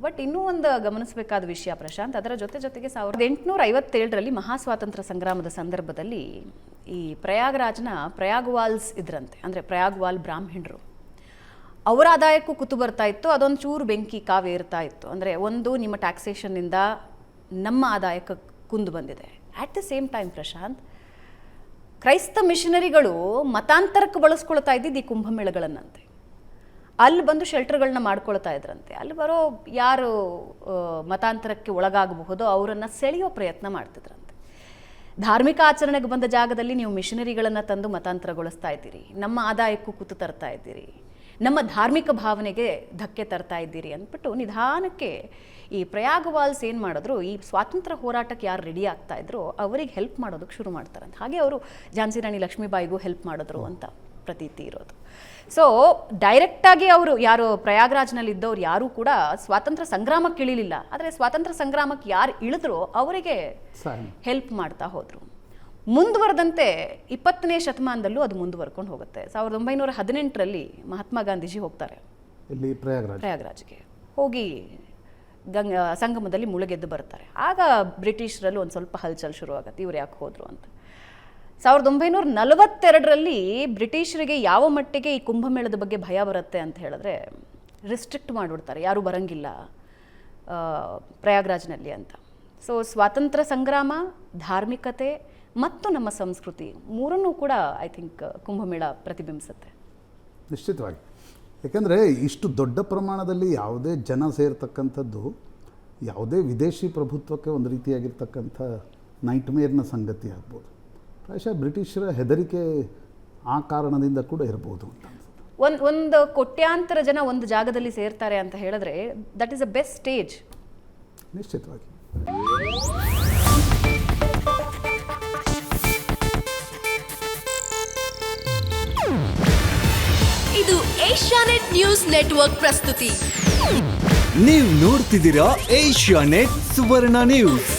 But ಇನ್ನೂ ಒಂದು ಗಮನಿಸಬೇಕಾದ ವಿಷಯ ಪ್ರಶಾಂತ್, ಅದರ ಜೊತೆಗೆ 1857ರಲ್ಲಿ ಮಹಾಸ್ವಾತಂತ್ರ್ಯ ಸಂಗ್ರಾಮದ ಸಂದರ್ಭದಲ್ಲಿ ಈ ಪ್ರಯಾಗ್ರಾಜ್ನ ಪ್ರಯಾಗ್ವಾಲ್ಸ್ ಇದ್ರಂತೆ, ಅಂದರೆ ಪ್ರಯಾಗ್ವಾಲ್ ಬ್ರಾಹ್ಮಣರು, ಅವರ ಆದಾಯಕ್ಕೂ ಕುತು ಬರ್ತಾ ಇತ್ತು, ಅದೊಂದು ಚೂರು ಬೆಂಕಿ ಕಾವೇರ್ತಾ ಇತ್ತು. ಅಂದರೆ ಒಂದು ನಿಮ್ಮ ಟ್ಯಾಕ್ಸೇಷನ್ನಿಂದ ನಮ್ಮ ಆದಾಯಕ್ಕೆ ಕುಂದು ಬಂದಿದೆ. At the same time Prashant, ಕ್ರೈಸ್ತ ಮಿಷನರಿಗಳು ಮತಾಂತರಕ್ಕೆ ಬಳಸ್ಕೊಳ್ತಾ ಇದ್ದಿದ್ದು ಈ ಕುಂಭಮೇಳಗಳನ್ನಂತೆ. ಅಲ್ಲಿ ಬಂದು ಶೆಲ್ಟರ್ಗಳನ್ನ ಮಾಡ್ಕೊಳ್ತಾ ಇದ್ರಂತೆ. ಅಲ್ಲಿ ಬರೋ ಯಾರು ಮತಾಂತರಕ್ಕೆ ಒಳಗಾಗಬಹುದೋ ಅವರನ್ನು ಸೆಳೆಯೋ ಪ್ರಯತ್ನ ಮಾಡ್ತಿದ್ರಂತೆ. ಧಾರ್ಮಿಕ ಆಚರಣೆಗೆ ಬಂದ ಜಾಗದಲ್ಲಿ ನೀವು ಮಿಷನರಿಗಳನ್ನು ತಂದು ಮತಾಂತರಗೊಳಿಸ್ತಾ ಇದ್ದೀರಿ, ನಮ್ಮ ಆದಾಯಕ್ಕೂ ಕುತು ತರ್ತಾ ಇದ್ದೀರಿ, ನಮ್ಮ ಧಾರ್ಮಿಕ ಭಾವನೆಗೆ ಧಕ್ಕೆ ತರ್ತಾ ಇದ್ದೀರಿ ಅಂದ್ಬಿಟ್ಟು ನಿಧಾನಕ್ಕೆ ಈ ಪ್ರಯಾಗವಾಲ್ಸ್ ಏನು ಮಾಡಿದ್ರು, ಈ ಸ್ವಾತಂತ್ರ್ಯ ಹೋರಾಟಕ್ಕೆ ಯಾರು ರೆಡಿ ಆಗ್ತಾ ಇದ್ರು ಅವರಿಗೆ ಹೆಲ್ಪ್ ಮಾಡೋದಕ್ಕೆ ಶುರು ಮಾಡ್ತಾರಂತೆ. ಹಾಗೆ ಅವರು ಝಾನ್ಸಿ ರಾಣಿ ಲಕ್ಷ್ಮೀಬಾಯಿಗೂ ಹೆಲ್ಪ್ ಮಾಡಿದ್ರು ಅಂತ ಪ್ರತೀತಿ ಇರೋದು. ಸೊ ಡೈರೆಕ್ಟಾಗಿ ಅವರು ಯಾರು ಪ್ರಯಾಗ್ರಾಜ್ನಲ್ಲಿ ಇದ್ದವ್ರು ಯಾರೂ ಕೂಡ ಸ್ವಾತಂತ್ರ್ಯ ಸಂಗ್ರಾಮಕ್ಕೆ ಇಳಿಲಿಲ್ಲ, ಆದರೆ ಸ್ವಾತಂತ್ರ್ಯ ಸಂಗ್ರಾಮಕ್ಕೆ ಯಾರು ಇಳಿದ್ರು ಅವರಿಗೆ ಹೆಲ್ಪ್ ಮಾಡ್ತಾ ಹೋದರು. ಮುಂದುವರೆದಂತೆ 20ನೇ ಶತಮಾನದಲ್ಲೂ ಅದು ಮುಂದುವರ್ಕೊಂಡು ಹೋಗುತ್ತೆ. 1918ರಲ್ಲಿ ಮಹಾತ್ಮ ಗಾಂಧೀಜಿ ಹೋಗ್ತಾರೆ ಇಲ್ಲಿ ಪ್ರಯಾಗ್ರಾಜ್ಗೆ. ಹೋಗಿ ಸಂಗಮದಲ್ಲಿ ಮುಳುಗೆದ್ದು ಬರ್ತಾರೆ. ಆಗ ಬ್ರಿಟಿಷರಲ್ಲಿ ಒಂದು ಸ್ವಲ್ಪ ಹಲ್ಚಲ್ ಶುರುವಾಗುತ್ತೆ, ಇವ್ರು ಯಾಕೆ ಹೋದರು ಅಂತ. 1942ರಲ್ಲಿ ಬ್ರಿಟಿಷರಿಗೆ ಯಾವ ಮಟ್ಟಿಗೆ ಈ ಕುಂಭಮೇಳದ ಬಗ್ಗೆ ಭಯ ಬರುತ್ತೆ ಅಂತ ಹೇಳಿದ್ರೆ, ರಿಸ್ಟ್ರಿಕ್ಟ್ ಮಾಡಿಬಿಡ್ತಾರೆ, ಯಾರೂ ಬರಂಗಿಲ್ಲ ಪ್ರಯಾಗ್ರಾಜ್ನಲ್ಲಿ ಅಂತ. ಸೊ ಸ್ವಾತಂತ್ರ್ಯ ಸಂಗ್ರಾಮ, ಧಾರ್ಮಿಕತೆ ಮತ್ತು ನಮ್ಮ ಸಂಸ್ಕೃತಿ ಮೂರನ್ನೂ ಕೂಡ ಐ ಥಿಂಕ್ ಕುಂಭಮೇಳ ಪ್ರತಿಬಿಂಬಿಸುತ್ತೆ. ನಿಶ್ಚಿತವಾಗಿ. ಯಾಕೆಂದರೆ ಇಷ್ಟು ದೊಡ್ಡ ಪ್ರಮಾಣದಲ್ಲಿ ಯಾವುದೇ ಜನ ಸೇರ್ತಕ್ಕಂಥದ್ದು ಯಾವುದೇ ವಿದೇಶಿ ಪ್ರಭುತ್ವಕ್ಕೆ ಒಂದು ರೀತಿಯಾಗಿರ್ತಕ್ಕಂಥ ನೈಟ್ಮೇರ್ನ ಸಂಗತಿ ಆಗ್ಬೋದು. ಪ್ರಾಯಶಃ ಬ್ರಿಟಿಷರ ಹೆದರಿಕೆ ಆ ಕಾರಣದಿಂದ ಕೂಡ ಇರ್ಬೋದು ಅಂತ ಅನ್ಸುತ್ತೆ. ಒಂದು ಕೋಟ್ಯಾಂತರ ಜನ ಒಂದು ಜಾಗದಲ್ಲಿ ಸೇರ್ತಾರೆ ಅಂತ ಹೇಳಿದ್ರೆ that is a best stage. ನಿಶ್ಚಿತವಾಗಿ. ಇದು ಏಷ್ಯಾನೆಟ್ ನ್ಯೂಸ್ ನೆಟ್ವರ್ಕ್ ಪ್ರಸ್ತುತಿ. ನೀವು ನೋಡ್ತಿದ್ದೀರಾ ಏಷ್ಯಾನೆಟ್ ಸುವರ್ಣ ನ್ಯೂಸ್.